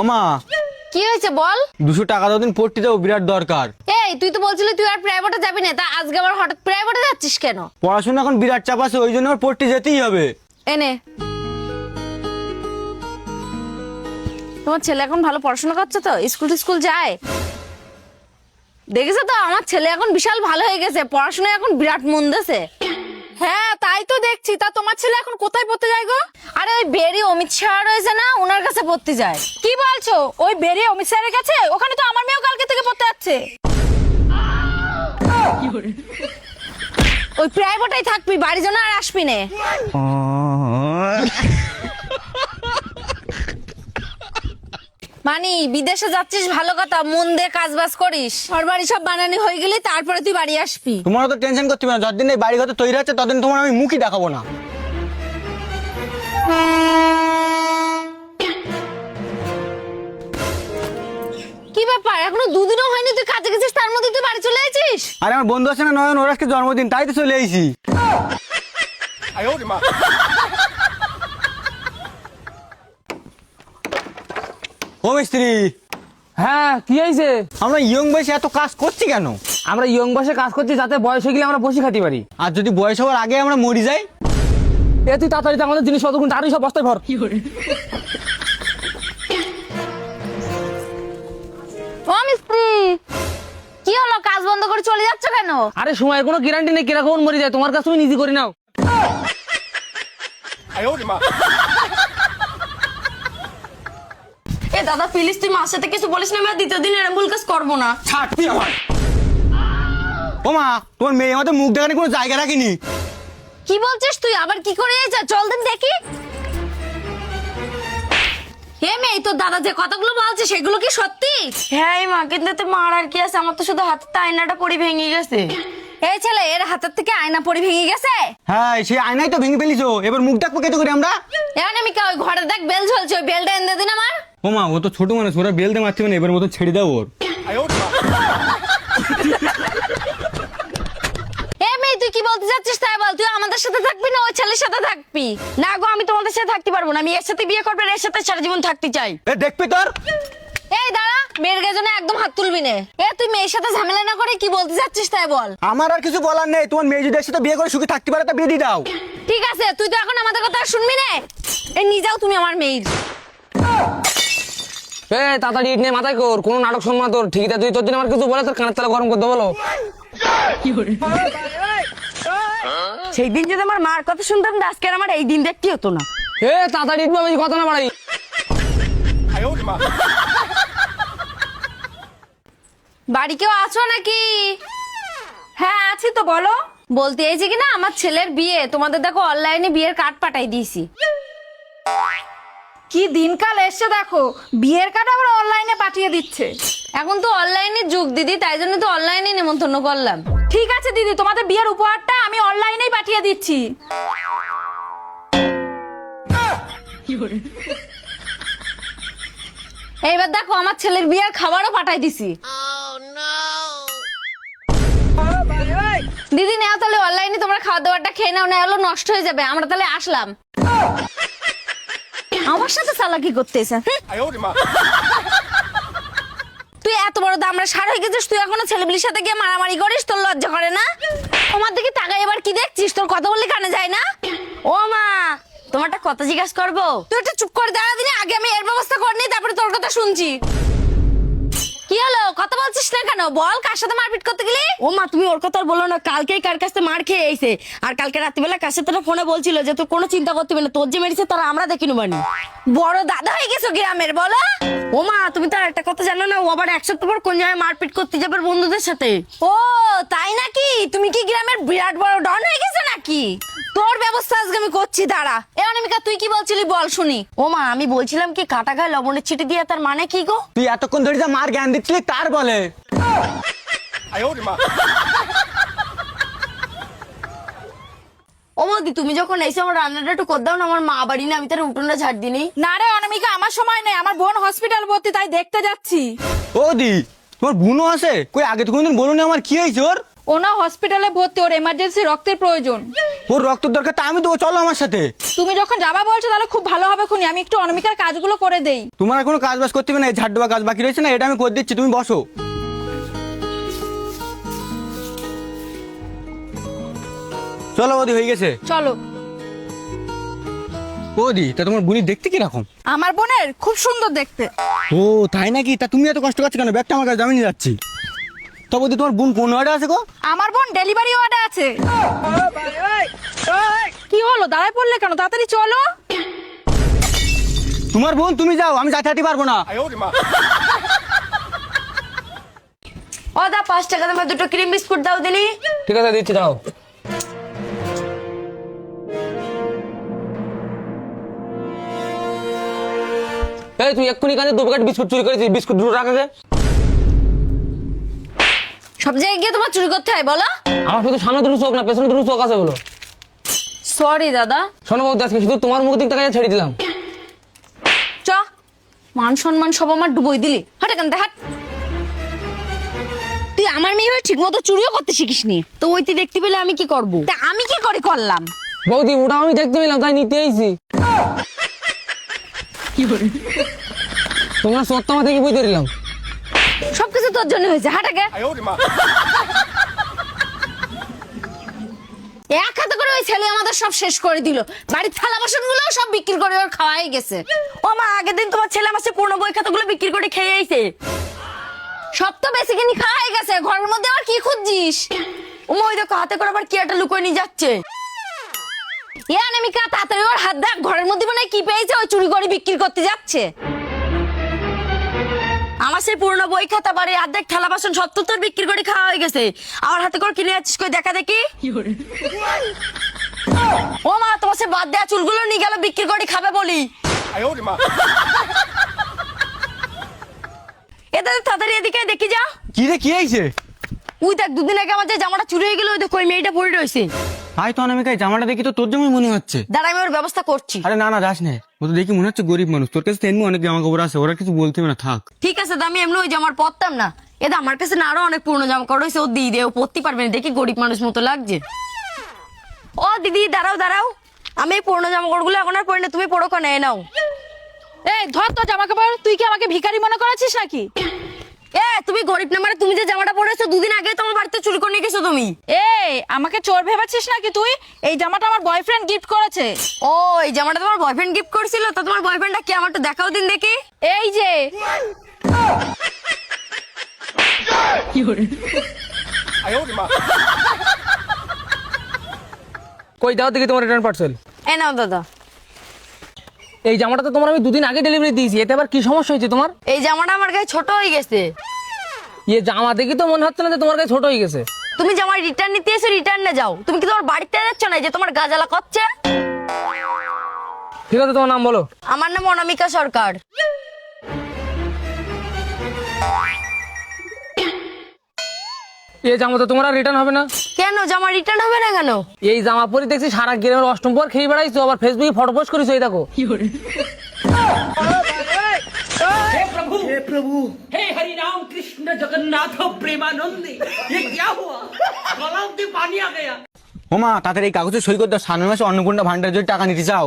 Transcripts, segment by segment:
ওমা কি হয়েছে বল। 200 টাকা দাও, দিন পড়তে যাবো, বিরাট দরকার। এই তুই তো বলছিলি তুই আর প্রাইভেটে যাবি না, তা আজকে আবার হঠাৎ প্রাইভেটে যাচ্ছিস কেন? পড়াশোনা এখন বিরাট চাপ আছে, ওই জন্য আমার পড়তে যেতেই হবে। এনে তোমার ছেলে এখন ভালো পড়াশোনা করছে তো? স্কুল যায়? দেখেছো তো আমার ছেলে এখন বিশাল ভালো হয়ে গেছে, পড়াশোনায় এখন বিরাট মন দিয়েছে। হ্যাঁ তাই তো দেখছি। তা তোমার ছেলে এখন কোথায় পড়তে যায় গো? আরে ওই বেরি অমিত শাহ রয়েছে না, ওনার কাছে পড়তে যায়। কি বলছো? ওই বেরিয়ে অমিত স্যারের কাছে? ওখানে তো আমার মেয়েও কালকে থেকে পড়তে যাচ্ছে। ওই প্রাইভেটেই থাকবি, বাড়ি জন্য আর আসবি না। মানি বিদেশে যাচ্ছিস ভালো কথা, মন দিয়ে কাজ বাজ করিস, ঘর বাড়ি সব বানানি হয়ে গেলি তারপরে তুই বাড়ি আসবি। তোমার তো টেনশন করতে হবে না, যতদিন এই বাড়ি ঘর তৈরি হচ্ছে ততদিন তোমার আমি মুখই দেখাবো না। কি ব্যাপার, এখনো দুদিনও হয়নি তুই কাজে গেছিস, তার মধ্যে তুই বাড়ি চলে আসিস? আরে আমার বন্ধু আছে না নয়ন, ওর আজকে জন্মদিন, তাই তো চলে আইছি। ও মিস্ত্রি, হ্যাঁ কি হয়েছে? আমরা ইয়ং বয়সে এত কাজ করছি কেন? আমরা ইয়ং বয়সে কাজ করছি যাতে বয়স হয়ে গেলে আমরা বসে খাতে পারি। আর যদি বয়স হওয়ার আগে আমরা মরি যাই? এ তুই তাড়াতাড়ি তো আমাদের জিনিসপত্র তাড়াতাড়ি সব বস্তায় ভর। ও মিস্ত্রি, কি হলো, কাজ বন্ধ করে চলে যাচ্ছ কেন? আরে সময়ের কোনো গ্যারান্টি নেই, কিরকম মরে যায়, তোমার কাছে তুমি নিজে করে নাও। এ দাদা প্লিজ তুই মার সাথে কিছু বলিস না, আমি আর দ্বিতীয় দিন এরকম ভুল কাজ করবো না। ছাড় তুই আমার। ও মা, তোমার মেয়ে আমাদের মুখ দেখানোর কোনো জায়গা রাখিনি। কি বলছিস তুই, আবার কি করে যা, চল দিন দেখি। হে মেয়ে, তোর দাদা যে কথাগুলো বলছে সেগুলো কি সত্যি? হ্যাঁ মা, কিন্তু এতে মার আর কি আছে, আমার তো শুধু হাতের আয়নাটা পড়ে ভেঙে গেছে। এই ছেলে, এর হাতের থেকে আয়না পড়ে ভেঙে গেছে? হ্যাঁ, সেই আয়নাই তো ভেঙে ফেলিছো, এবার মুখ ডাকবো কেটে করে আমরা। এখন আমি ওই ঘরে দেখ বেল ঝলছে, ওই বেলটা এনে দিন আমার। ও মা, ও তো ছোট মানুষ, ওরা বেলতে মারছে মানে, এবার মতো ছেড়ে দাও ওর। হে মেয়ে, তুই কি বলতে চাচ্ছিস তাই বল, তুই আমাদের সাথে থাকবি না ওই ছেলের সাথে থাকবি? না গো, আমি তোমাদের সাথে থাকতে পারবো না, আমি এর সাথে বিয়ে করবো, এর সাথে সারা জীবন থাকতে চাই। এ দেখবি তোর। এই দাঁড়া, মেয়ের গাজনে একদম হাত তুলবি না। এ তুই মেয়ের সাথে ঝামেলা না করে কি বলতে চাচ্ছিস তাই বল। আমার আর কিছু বলার নেই, তোমার মেয়ে যদি এর সাথে বিয়ে করে সুখে থাকতে পারে তা বিয়ে দিয়ে দাও। ঠিক আছে, তুই তো এখন আমাদের কথা শুনবি না। এই নিয়ে যাও তুমি আমার মেয়ের। এ তাড়াতাড়ি ইট নিয়ে মাথায় কর, কোনো নাটক শুনবো না তোর। ঠিক আছে, তুই তোর জন্য আমার কিছু বলে তোর কানের তালা গরম করতে বলো। সেই দিন যদি আমার মার কথা শুনতাম, আজকে আর আমার এই দিন দেখতে হতো না। এ তাড়াতাড়ি ইট বেশি কথা না বাড়াই। বাড়ি কেউ আছো নাকি? হ্যাঁ আছি তো, বলো। বলতে এইছি কি না, আমার ছেলের বিয়ে, তোমাদের দেখো অনলাইনে বিয়ের কার্ড পাঠাই দিয়েছি। কি দিনকাল এসছে দেখো, বিয়ের কার্ড আবার অনলাইনে পাঠিয়ে দিচ্ছে। এখন তো অনলাইনের যুগ দিদি, তাই জন্য তো অনলাইনে নেমন্তন্ন করলাম। ঠিক আছে দিদি, তোমাদের বিয়ের উপহারটা আমি অনলাইনেই পাঠিয়ে দিচ্ছি। এইবার দেখো আমার ছেলের বিয়ের খাবারও পাঠাই দিছি। দিদি নাও তাহলে অনলাইনে, তোমরা খাওয়া দাওয়াটা খেয়ে নাও, না হলো নষ্ট হয়ে যাবে। আমরা তাহলে আসলাম। আমার সাথে চালাকি করতেছে। তুই এত বড় দামড়া সার হয়ে গেছিস, তুই এখনো ছেলেপিলির সাথে গিয়ে মারামারি করিস, তোর লজ্জা করে না? আমার দিকে তাকাই এবার কি দেখছিস, তোর কথা বললে কানে যায় না? ও মা, তোমার একটা কথা জিজ্ঞাসা করবো? তুই একটু চুপ করে দাঁড়া দিনে, আগে আমি এর ব্যবস্থা করে নিই, তারপরে তোর কথা শুনছি। কি হলো, কথা বলছিস না কেন? বল, কার সাথে মারপিট করতে গেলি? ও মা, তুমি ওর কথা আর বলো না, কালকেই কার কাছে মার খেয়ে এসে, আর কালকে রাত্রিবেলা কার সাথে ফোনে বলছিল যে তোর কোনো চিন্তা করতে হবে না, তোর যে মেরেছে তারা আমরা দেখি নেবানি। বড় দাদা হয়ে গেছো গ্রামের, বলো। ও মা, তুমি তো আর একটা কথা জানো না, ও আবার এক সপ্তাহ পর কোন জায়গায় মারপিট করতে যাবে ওর বন্ধুদের সাথে। ও তাই নাকি? তুমি কি গ্রামের বিরাট বড় ডন হয়ে গেছো নাকি? তোর ব্যবস্থা আজকে আমি করছি, দাঁড়া। এ অনামিকা, তুই কি বলছিলি বল শুনি। ও মা, আমি বলছিলাম কি, কাটা গায়ে লবণের ছিটি দিয়ে তার মানে কি গো? তুই এতক্ষণ ধরে যা মার জ্ঞান দিচ্ছিলি তার বলে। ও মোদি, তুমি যখন এসে আমার রান্নাটা একটু কর দাও না, আমার মা বাড়ি না, আমি তার উঠোনটা ঝাড় দিনি। না রে অনামিকা, আমার সময় নেই, আমার বোন হসপিটাল ভর্তি, তাই দেখতে যাচ্ছি। ও দি, তোমার বোনও আছে? কই আগে তো কোনদিন বলুনি আমার কি হয়েছে ওর? ও না হসপিটালে ভর্তি, ওর এমার্জেন্সি রক্তের প্রয়োজন। ওর রক্তের দরকার, তা আমি দেবো, চলো আমার সাথে। তুমি যখন যাবা বলছো তাহলে খুব ভালো হবে খুনি, আমি একটু অনামিকার কাজগুলো করে দেই। তোমার আর কোনো কাজ বাজ করতে হবে না, এই ঝাড় দেওয়া কাজ বাকি রয়েছে না, এটা আমি করে দিচ্ছি, তুমি বসো। চলো বৌদি, হয়ে গেছে। চলো। বৌদি, তা তোমার বুড়ি দেখতে কিরকম? আমার বোনের খুব সুন্দর দেখতে। ও তাই নাকি? তা তুমি এত কষ্ট করছো কেন? ব্যাগটা আমার কাছে, আমি নিয়ে যাচ্ছি। তো বৌদি, তোমার বোন কোন ওয়ার্ডে আছে গো? আমার বোন ডেলিভারি ওয়ার্ডে আছে। কি হলো, দাঁড়ায় পড়লে কেন? তাড়াতাড়ি চলো। তোমার বোন, তুমি যাও, আমি যাতে হাঁটতে পারবো না। ও দা 5 টাকা দামের 2টো ক্রিম বিস্কুট দাও দিলি। ঠিক আছে, দিচ্ছি, দাও। এই তুই এক্ষুনি কাজে 2 প্যাকেট বিস্কুট চুরি করেছিস, বিস্কুট 2 টাকা কে? সব জায়গায় গিয়ে তোমার চুরি করতে হয় বলো? আমার শুধু সামনে 2 চোখ না, পেছনে 2 চোখ আছে বলো। সরি দাদা। শোনো বৌদি, আজকে শুধু তোমার মুখ দিক থেকে ছেড়ে দিলাম। চ, মান সম্মান সব আমার ডুবই দিলি। হাট এখান থেকে, হাট। তুই আমার মেয়ে হয়ে ঠিক মতো চুরিও করতে শিখিসনি। তো ওইটি দেখতে পেলে আমি কি করব? তা আমি কি করে করলাম? বৌদি, ওটা আমি দেখতে পেলাম, তাই নিতে আইছি। তোমরা সত্য আমার থেকে বুঝতে দিলাম। সবকিছু তোর জন্য হয়েছে, হাট আগে। এক হাতে করে ওই ছেলে আমাদের সব শেষ করে দিল। বাড়ির থালা বাসন গুলো সব বিক্রি করে ওর খাওয়াই গেছে। ও মা, আগের দিন তোমার ছেলে আমার সে পুরনো বই খাতাগুলো বিক্রি করে খেয়ে আইছে। সব তো বেশিখানি খাওয়াই গেছে, ঘরের মধ্যে আর কি খুঁজছিস? ও মা, ওই দেখো হাতে করে আবার কি একটা লুকোয় নিয়ে যাচ্ছে। এ অনামিকা, তাড়াতাড়ি ওর হাত দেখ, ঘরের মধ্যে মনে হয় কি পেয়েছে, ওই চুরি করে বিক্রি করতে যাচ্ছে। আমার সেই পুরনো বই খাতা বাড়ি অর্ধেক থালা বাসন সব তো তোর বিক্রি করে খাওয়া হয়ে গেছে। আমার হাতে করে কিনে যাচ্ছিস, কই দেখা দেখি। ও মা, তোমার সে বাদ দেওয়া চুলগুলো নিয়ে গেল বিক্রি করে খাবে বলি। এটা তাড়াতাড়ি এদিকে দেখি যা। কি রে, কি হয়েছে? ওই দেখ, 2 দিন আগে আমার যে জামাটা চুরি হয়ে গেল, ওই দেখো ওই মেয়েটা পড়ে রয়েছে। তাই তো অনামিকা, এই জামাটা দেখি তো তোর জন্যই মনে হচ্ছে। দাঁড়া, আমি ওর ব্যবস্থা করছি। আরে না না, যাস না, ও তো দেখি মনে হচ্ছে গরিব মানুষ, তোর কাছে তো এমনি অনেক জামা কাপড় আছে, ওরা কিছু বলতে হবে না, থাক। ঠিক আছে, তো আমি এমনি ওই জামার পরতাম না। এটা আমার কাছে না আরো অনেক পুরনো জামা কাপড় হয়েছে, ও দিয়ে দে, ও পরতে পারবে না, দেখি গরিব মানুষ মতো লাগছে। ও দিদি, দাঁড়াও দাঁড়াও, আমি এই পুরনো জামা কাপড়গুলো এখন আর পরি না, তুমি পরো কেন, নাও। এই ধর তোর জামা কাপড়, তুই কি আমাকে ভিখারি মনে করেছিস নাকি? তুমি গরিব না মানে? তুমি যে জামাটা পরেছো 2 দিন আগে তোমার বাড়িতে চুরি করে নিয়ে গেছো তুমি। আমাকে চোর ভেবেছিস নাকি তুই? এই জামাটা আমার বয়ফ্রেন্ড গিফট করেছে। ও, এই জামাটা তোমার বয়ফ্রেন্ড গিফট করেছিল? তো তোমার বয়ফ্রেন্ডটা কি, আমার তো দেখাও দিন দেখি। এই যে। কই দাও দেখি তোমার রিটার্ন পার্সেল। এ নাও দাদা। এই জামাটা তো তোমার আমি 2 দিন আগে ডেলিভারি দিয়েছি, এতে আবার কি সমস্যা হয়েছে তোমার? এই জামাটা আমার গায়ে ছোট হয়ে গেছে। এই জামা দেখি তো মনে হচ্ছে না যে তোমার কাছে ছোট হয়ে গেছে। তুমি জামা রিটার্ন নিতে এসে রিটার্নে যাও। তুমি কি তোমার বাড়িতে যাচ্ছ না যে তোমার গাজালা করছে? ঠিক আছে, তোমার নাম বলো। আমার নাম অনামিকা সরকার। এই জামা তো তোমার আর রিটার্ন হবে না। কেন জামা রিটার্ন হবে না কেন? এই জামা পরে দেখছি সারা গ্রামের অষ্টম পর খেয়ে বেড়াইছো, আবার ফেসবুকে ফটো পোস্ট করেছো, এই দেখো। हे हरि राम कृष्ण जगन्नाथ प्रेमानंद, ये क्या हुआ? गलाव में पानी आ गया। ও মা, তাড়াতাড়ি এই কাগজে সই করে দাও, সামনের মাসে অন্নপূর্ণা ভান্ডার যদি টাকা নিতে চাও।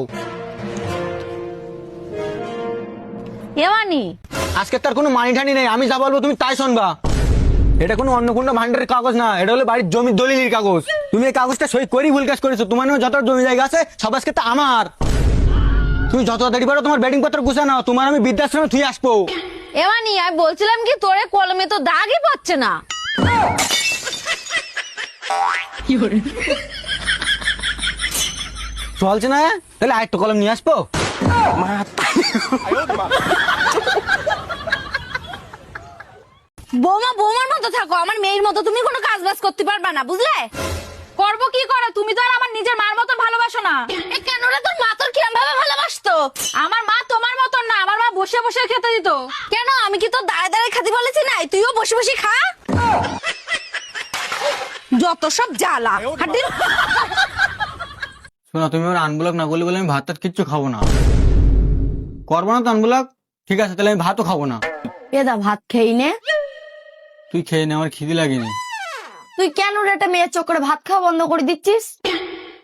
এমানি, আজকে তার কোনো মানি ঠানি নেই, আমি যা বলবো তুমি তাই শুনবা। এটা কোনো অন্নপূর্ণা ভান্ডারের কাগজ না, এটা হলো বাড়ির জমির দলিলের কাগজ। তুমি এই কাগজটা সই করেই ভুল কাজ করেছো, তোমার নামে যত জমি জায়গা আছে সব আজকে তা আমার। তুমি যত তাড়াতাড়ি পারো তোমার ব্যাটিং পত্র গুছা নাও, তোমার আমি বৃদ্ধাশ্রমে থুই আসবো। এমানি, আমি বলছিলাম কি, তোরে কলমে তো দাগই পাচ্ছে না। চলছে না, তাহলে আরেকটা কলম নিয়ে আসবো। বৌমা বৌমার মতো থাকো, আমার মেয়ের মতো তুমি কোনো কাজ বাজ করতে পারবা না, বুঝলে? করবো কি করে? তুমি তো আর আমার নিজের মার মতো ভালোবাসো না। এ কেন রে, তোর মা তোর কিরম ভাবে ভালোবাসতো? আমার মা তোমার মতন না, আমার মা বসে বসে খেতে দিত। কেন, আমি কি তোর দাঁড়ায় দাঁড়ায় খাতি বলেছি না? তুইও বসে বসে খা। যত সব জ্বালা। হাঁটি। শোনা, তুমি আমার আনব্লক না করলে বলে আমি ভাত টাত কিচ্ছু খাবো না। করবো না তো আনব্লক? ঠিক আছে, তাহলে আমি ভাতও খাবো না। এদা ভাত খেয়ে নে। তুই খেয়ে নে, আমার খিদে লাগেনি। তুই কেন রে একটা মেয়ের চক্করে ভাত খাওয়া বন্ধ করে দিচ্ছিস?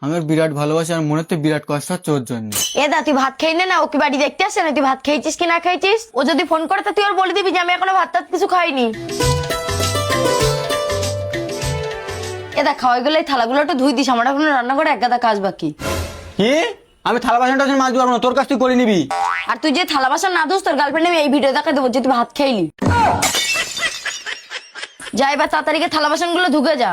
আমার বিরাট ভালোবাসি আর মনে তো বিরাট কষ্ট হচ্ছে ওর জন্য। দা তুই ভাত খেয়ে নে না, ওকে বাড়ি দেখতে আসছে না, তুই ভাত খেয়েছিস কি না খেয়েছিস? ও যদি ফোন করে তা তুই ওর বলে দিবি যে আমি এখনো ভাত টাত কিছু খাইনি। দা খাওয়াই গেলে এই থালাগুলো একটু ধুই দিস, আমার এখনো রান্না করে এক গাদা কাজ বাকি। কি? আমি থালা বাসনটা মাজতে পারবো না, তোর কাছ থেকে করে নিবি। আর তুই যে থালা বাসন না ধুস তোর গার্লফ্রেন্ড আমি এই ভিডিও দেখাই দেবো যে তুই ভাত খেইলি। যা এবার তাড়াতাড়ি থালা বাসন গুলো ধুকে যা।